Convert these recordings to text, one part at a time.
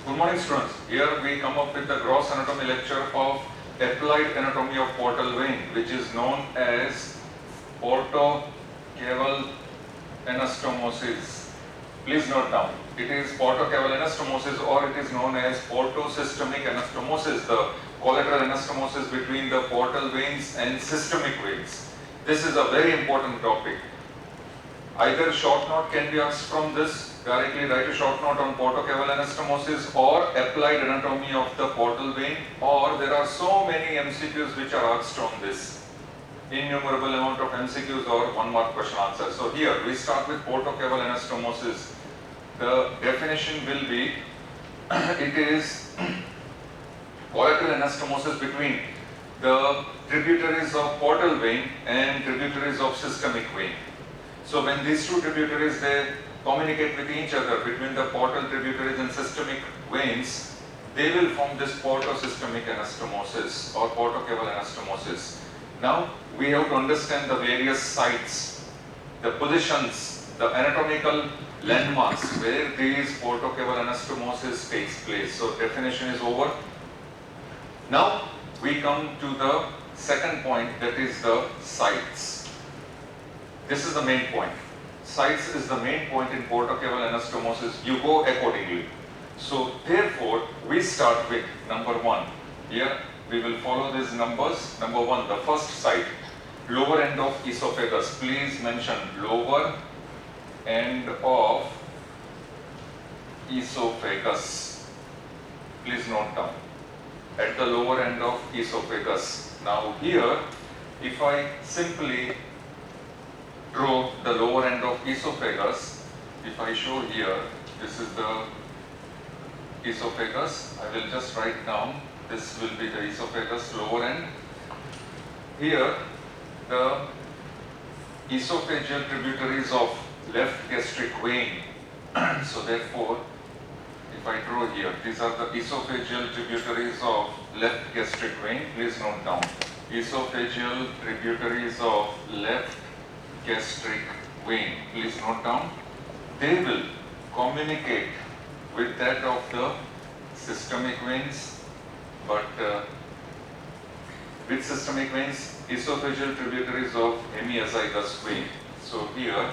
Good morning, students. Here we come up with the gross anatomy lecture of applied anatomy of portal vein, which is known as portocaval anastomosis. Please note down, it is portocaval anastomosis, or it is known as portosystemic anastomosis, the collateral anastomosis between the portal veins and systemic veins. This is a very important topic. Either short note can be asked from this, directly write a short note on portocaval anastomosis or applied anatomy of the portal vein, or there are so many MCQs which are asked on this. Innumerable amount of MCQs or 1 mark question answer. So here we start with portocaval anastomosis. The definition will be, it is collateral anastomosis between the tributaries of portal vein and tributaries of systemic vein. So when these two tributaries, they communicate with each other between the portal tributaries and systemic veins, they will form this portosystemic anastomosis or portocaval anastomosis. Now we have to understand the various sites, the positions, the anatomical landmarks where these portocaval anastomosis takes place. So definition is over. Now we come to the second point, that is the sites. This is the main point. Sites is the main point in portocaval anastomosis. You go accordingly. So therefore, we start with number 1. Here we will follow these numbers. Number 1, the first site, lower end of esophagus. Please mention lower end of esophagus. Please note down. At the lower end of esophagus. Now here, if I simply draw the lower end of esophagus, if I show here, this is the esophagus, I will just write down, this will be the esophagus lower end. Here, the esophageal tributaries of left gastric vein. So therefore, if I draw here, these are the esophageal tributaries of left gastric vein. Please note down, esophageal tributaries of left gastric vein. Please note down, they will communicate with that of the systemic veins, but with systemic veins, esophageal tributaries of hemiazygous vein. So here,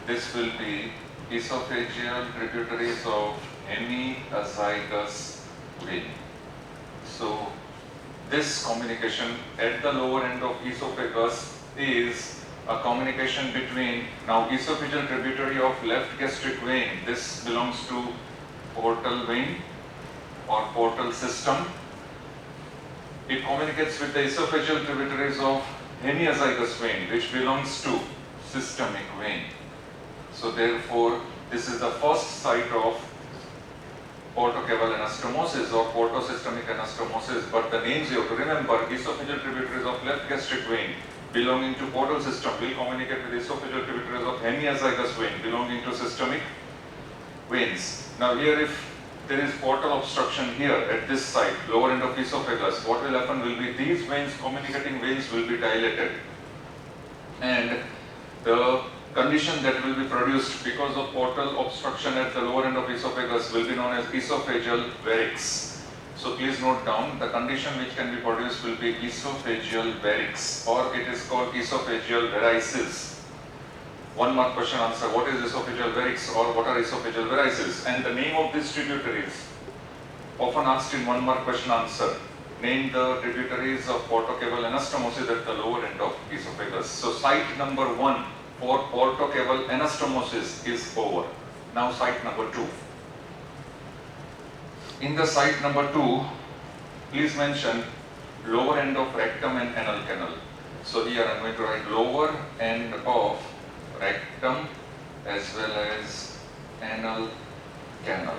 this will be esophageal tributaries of hemiazygous vein. So this communication at the lower end of esophagus is a communication between, now esophageal tributary of left gastric vein, this belongs to portal vein or portal system. It communicates with the esophageal tributaries of hemiazygous vein, which belongs to systemic vein. So therefore, this is the first site of portocaval anastomosis or portosystemic anastomosis, but the names you have to remember, esophageal tributaries of left gastric vein belonging to portal system will communicate with esophageal tributaries of hemiazygous vein belonging to systemic veins. Now here, if there is portal obstruction here at this site, lower end of esophagus, what will happen will be these veins, communicating veins, will be dilated, and the condition that will be produced because of portal obstruction at the lower end of esophagus will be known as esophageal varix. So please note down, the condition which can be produced will be esophageal varix, or it is called esophageal varices. 1 mark question answer, what is esophageal varix or what are esophageal varices? And the name of these tributaries, often asked in 1 mark question answer, name the tributaries of portocaval anastomosis at the lower end of esophagus. So site number 1 for portocaval anastomosis is over. Now site number 2. In the site number 2, please mention lower end of rectum and anal canal. So here I am going to write lower end of rectum as well as anal canal.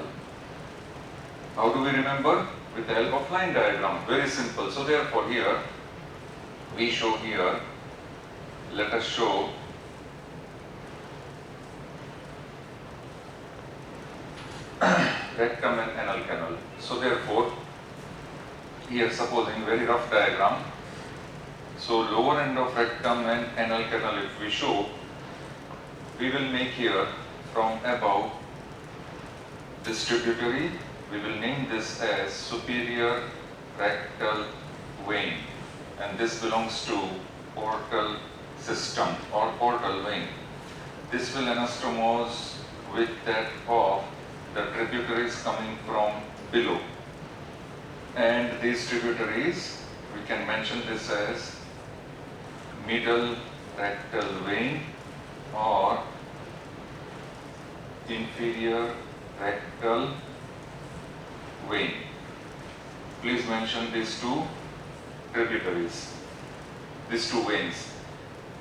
How do we remember? With the help of line diagram. Very simple. So therefore here, we show here, let us show rectum and anal canal. So therefore, here supposing very rough diagram, so lower end of rectum and anal canal if we show, we will make here from above this tributary we will name this as superior rectal vein, and this belongs to portal system or portal vein. This will anastomose with that of the tributaries coming from below, and these tributaries, we can mention this as middle rectal vein or inferior rectal vein. Please mention these two tributaries, these two veins.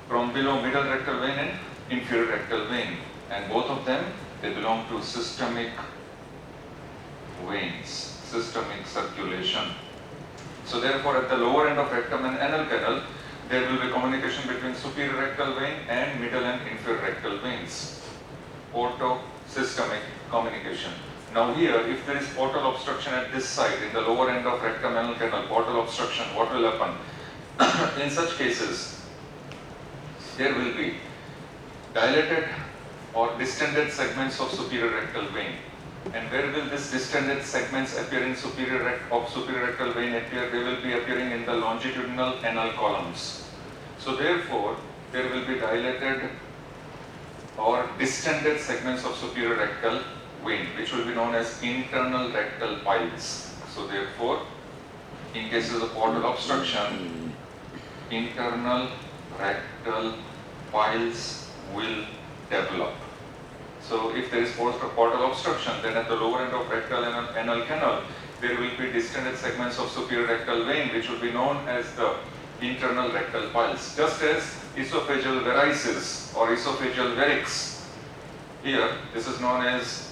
From below, middle rectal vein and inferior rectal vein, and both of them, they belong to systemic veins, systemic circulation. So therefore, at the lower end of rectum and anal canal, there will be communication between superior rectal vein and middle and inferior rectal veins. Portosystemic communication. Now here, if there is portal obstruction at this side, in the lower end of rectum anal canal, portal obstruction, what will happen? In such cases, there will be dilated or distended segments of superior rectal vein. And where will these distended segments appear in superior rectal vein appear? They will be appearing in the longitudinal anal columns. So therefore, there will be dilated or distended segments of superior rectal vein, which will be known as internal rectal piles. So therefore, in cases of portal obstruction, internal rectal piles will develop. So if there is portal obstruction, then at the lower end of rectal and anal canal, there will be distended segments of superior rectal vein, which will be known as the internal rectal piles. Just as esophageal varices or esophageal varix, here this is known as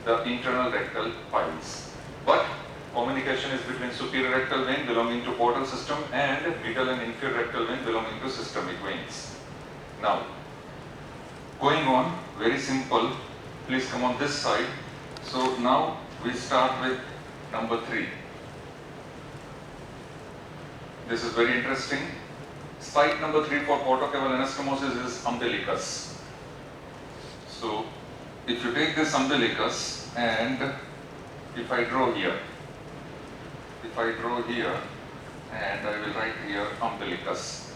the internal rectal piles. But communication is between superior rectal vein belonging to portal system and middle and inferior rectal vein belonging to systemic veins. Now, going on, very simple. Please come on this side. So now we start with number 3. This is very interesting. Site number 3 for portocaval anastomosis is umbilicus. So if you take this umbilicus and if I draw here, and I will write here umbilicus.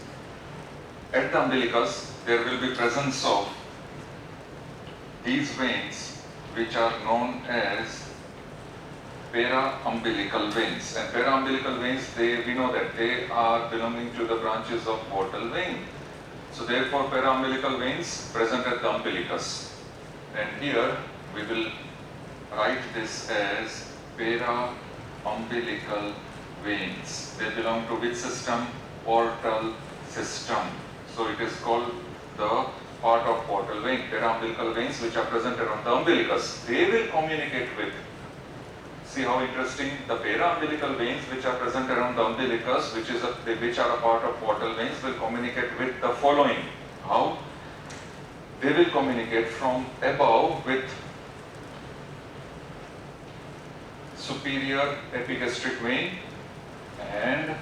At the umbilicus, there will be presence of these veins, which are known as para-umbilical veins. And para-umbilical veins, we know that they are belonging to the branches of portal vein. So therefore, para-umbilical veins present at the umbilicus. And here we will write this as para-umbilical veins. They belong to which system? Portal system. So it is called the part of portal vein. Para-umbilical veins which are present around the umbilicus, they will communicate with, see how interesting, the para-umbilical veins which are present around the umbilicus, which are a part of portal veins, will communicate with the following. How? They will communicate from above with superior epigastric vein and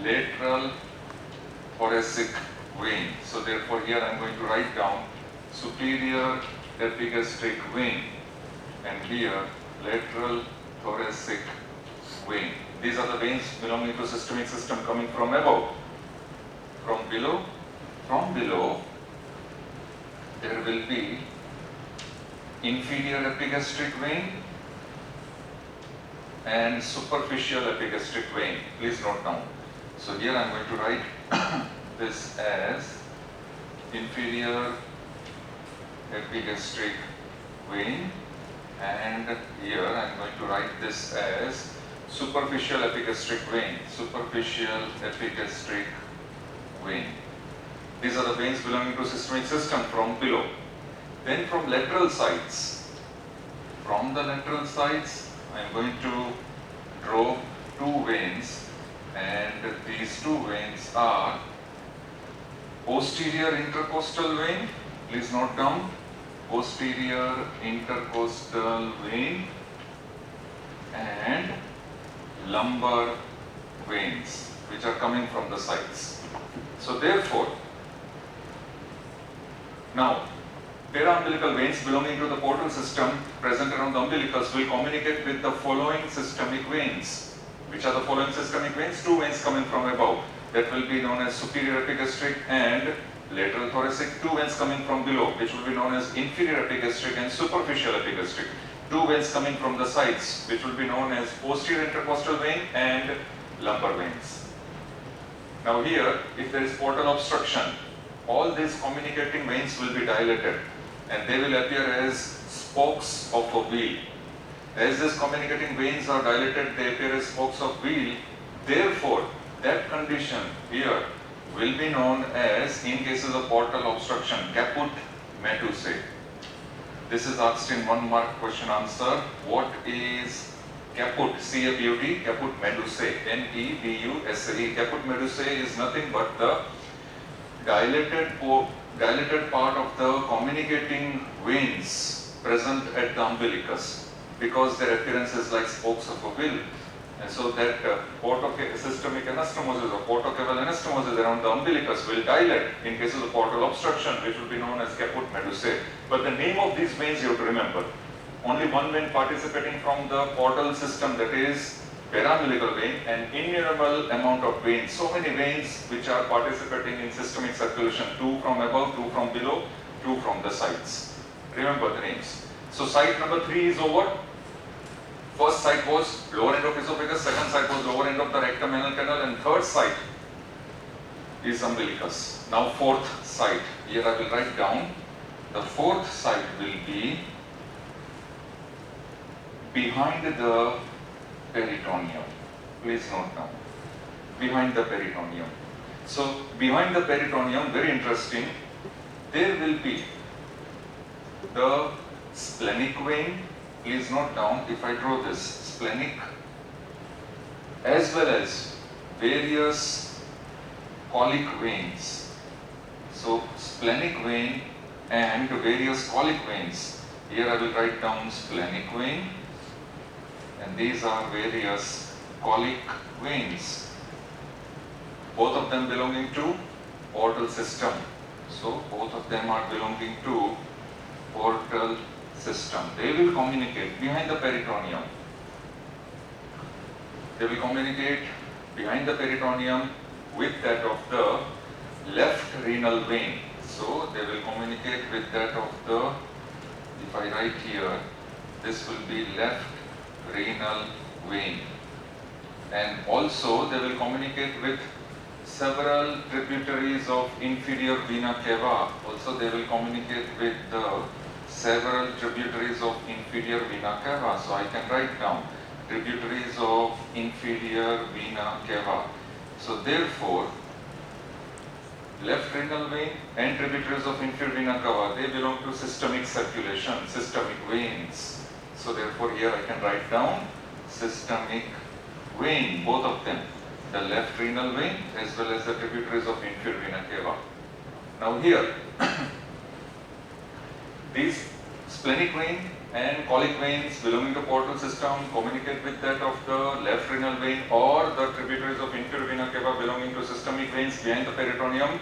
lateral thoracic vein. So therefore here I am going to write down superior epigastric vein and here lateral thoracic vein. These are the veins belonging to systemic system coming from above. From below there will be inferior epigastric vein and superficial epigastric vein. Please note down. So here I am going to write this as inferior epigastric vein, and here I am going to write this as superficial epigastric vein. Superficial epigastric vein. These are the veins belonging to systemic system from below. Then from lateral sides. From the lateral sides, I am going to draw two veins, and these two veins are posterior intercostal vein. Please note down, posterior intercostal vein and lumbar veins, which are coming from the sides. So therefore, now Para-umbilical veins belonging to the portal system present around the umbilicus will communicate with the following systemic veins. Which are the following systemic veins? Two veins coming from above. That will be known as superior epigastric and lateral thoracic. Two veins coming from below, which will be known as inferior epigastric and superficial epigastric. Two veins coming from the sides, which will be known as posterior intercostal vein and lumbar veins. Now here, if there is portal obstruction, all these communicating veins will be dilated and they will appear as spokes of a wheel. As these communicating veins are dilated, they appear as spokes of wheel. Therefore, that condition here will be known as, in cases of portal obstruction, caput medusae. This is asked in 1 mark question answer. What is caput? C-A-P-U-T, caput medusae, M-E-D-U-S-A-E. Caput medusae is nothing but the dilated part of the communicating veins present at the umbilicus, because their appearance is like spokes of a wheel. And so that systemic anastomosis or portocaval anastomosis around the umbilicus will dilate in cases of portal obstruction, which will be known as caput medusae. But the name of these veins you have to remember. Only one vein participating from the portal system, that is para-umbilical vein, and innumerable amount of veins. So many veins which are participating in systemic circulation. Two from above, two from below, two from the sides. Remember the names. So site number 3 is over. First site was lower end of esophagus, second site was lower end of the rectum anal canal, and third site is umbilicus. Now fourth site. Here I will write down. The fourth site will be behind the peritoneum. Please note down. Behind the peritoneum. So behind the peritoneum, very interesting, there will be the splenic vein. Please note down, if I draw this, splenic, as well as various colic veins. So splenic vein and various colic veins. Here I will write down splenic vein, and these are various colic veins. Both of them belonging to portal system. So both of them are belonging to portal system. They will communicate behind the peritoneum. They will communicate behind the peritoneum with that of the left renal vein. So they will communicate with that of the, if I write here, this will be left renal vein. And also they will communicate with several tributaries of inferior vena cava. Also they will communicate with the several tributaries of inferior vena cava. So I can write down tributaries of inferior vena cava. So therefore, left renal vein and tributaries of inferior vena cava, they belong to systemic circulation, systemic veins. So therefore here I can write down systemic vein, both of them, the left renal vein as well as the tributaries of inferior vena cava. Now here, these splenic vein and colic veins belonging to portal system communicate with that of the left renal vein or the tributaries of inferior vena cava belonging to systemic veins behind the peritoneum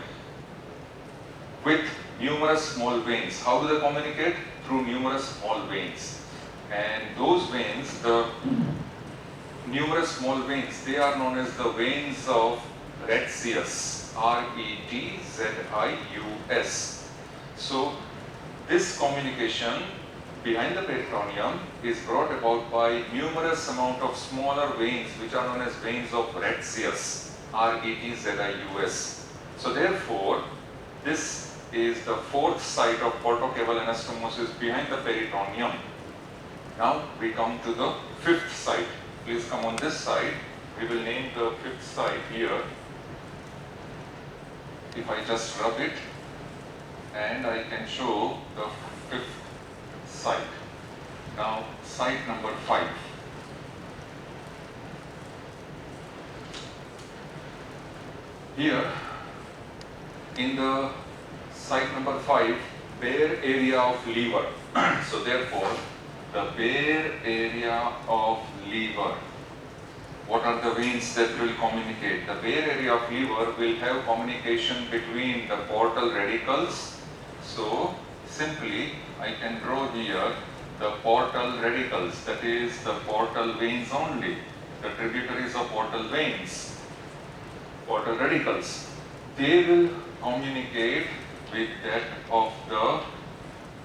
with numerous small veins. How do they communicate? Through numerous small veins. And those veins, the numerous small veins, they are known as the veins of Retzius, R-E-T-Z-I-U-S. So this communication behind the peritoneum is brought about by numerous amount of smaller veins which are known as veins of Retzius, R-E-T-Z-I-U-S. So therefore, this is the fourth site of portocaval anastomosis behind the peritoneum. Now we come to the fifth site. Please come on this side. We will name the fifth site here. If I just rub it, and I can show the fifth site. Now site number 5. Here in the site number 5, bare area of liver. So therefore, the bare area of liver. What are the veins that will communicate? The bare area of liver will have communication between the portal radicals. So simply I can draw here the portal radicals, that is the portal veins only, the tributaries of portal veins, portal radicals. They will communicate with that of the,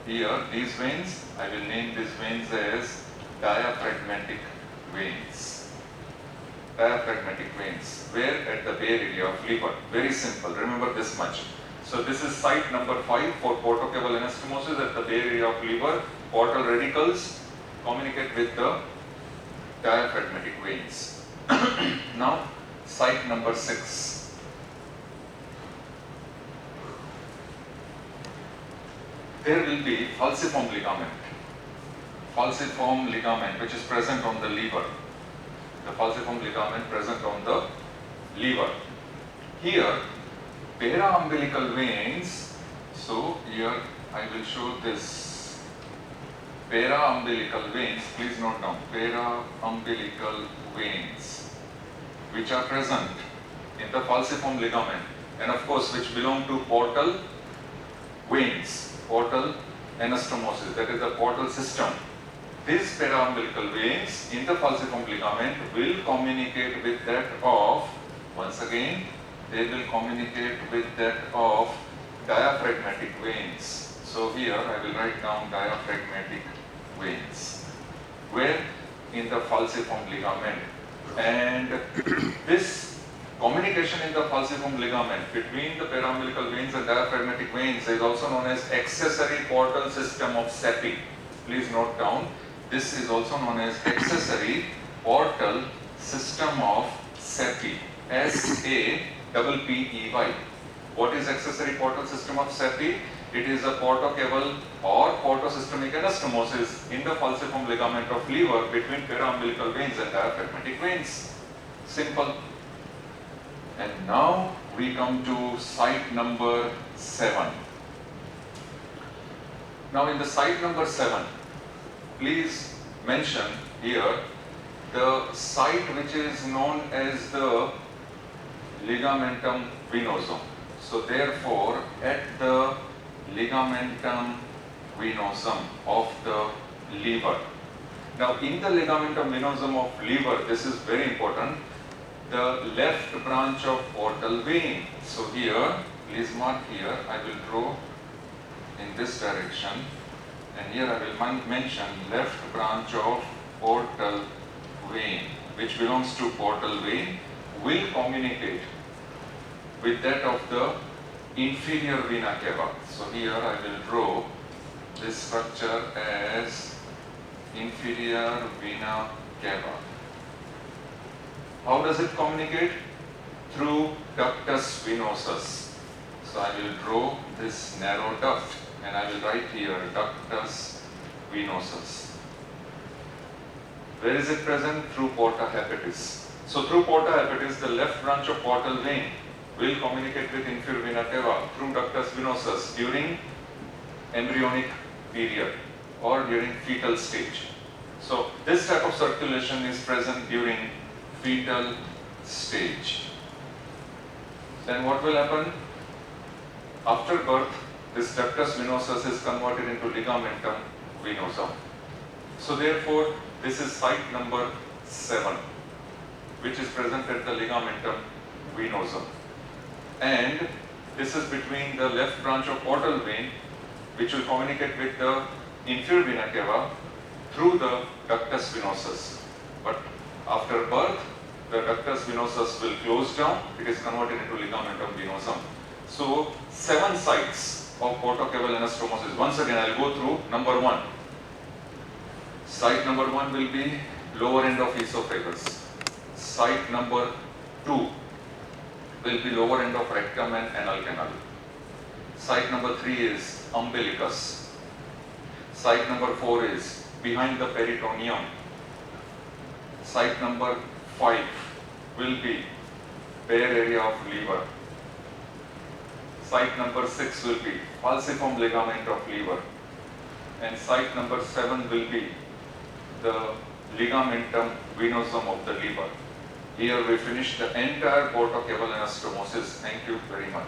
here these veins, I will name these veins as diaphragmatic veins. Diaphragmatic veins, where at the bare area of liver. Very simple, remember this much. So this is site number 5 for portocaval anastomosis at the bare area of liver. Portal radicals communicate with the diaphragmatic veins. Now site number 6. There will be falciform ligament. Falciform ligament which is present on the liver. The falciform ligament present on the liver. Here para-umbilical veins, so here I will show this para-umbilical veins, please note down, para-umbilical veins which are present in the falciform ligament and of course which belong to portal veins, portal anastomosis, that is the portal system. These para-umbilical veins in the falciform ligament will communicate with that of, once again, they will communicate with that of diaphragmatic veins. So here I will write down diaphragmatic veins, where in the falciform ligament. And this communication in the falciform ligament between the para-umbilical veins and diaphragmatic veins is also known as accessory portal system of Sappi. Please note down, this is also known as accessory portal system of Sappi. S-A-P-P-E-Y. What is accessory portal system of Sappi? It is a portocaval or portosystemic anastomosis in the falciform ligament of liver between para-umbilical veins and diaphragmatic veins. Simple. And now we come to site number 7. Now in the site number 7, please mention here the site which is known as the ligamentum venosum. So therefore, at the ligamentum venosum of the liver. Now in the ligamentum venosum of liver, this is very important, the left branch of portal vein. So here, please mark here, I will draw in this direction, and here I will mention left branch of portal vein, which belongs to portal vein, will communicate with that of the inferior vena cava. So here I will draw this structure as inferior vena cava. How does it communicate? Through ductus venosus. So I will draw this narrow duct and I will write here ductus venosus. Where is it present? Through porta hepatis. So through porta hepatis, the left branch of portal vein will communicate with inferior vena cava through ductus venosus during embryonic period or during fetal stage. So this type of circulation is present during fetal stage. Then what will happen? After birth, this ductus venosus is converted into ligamentum venosum. So therefore, this is site number 7, which is present at the ligamentum venosum. And this is between the left branch of portal vein, which will communicate with the inferior vena cava through the ductus venosus. But after birth, the ductus venosus will close down, it is converted into ligamentum venosum. So 7 sites of portocaval anastomosis. Once again, I will go through. Number 1. Site number 1 will be lower end of esophagus. Site number 2 will be lower end of rectum and anal canal. Site number 3 is umbilicus. Site number 4 is behind the peritoneum. Site number 5 will be bare area of liver. Site number 6 will be falciform ligament of liver. And site number 7 will be the ligamentum venosum of the liver. Here we finish the entire portocaval anastomosis. Thank you very much.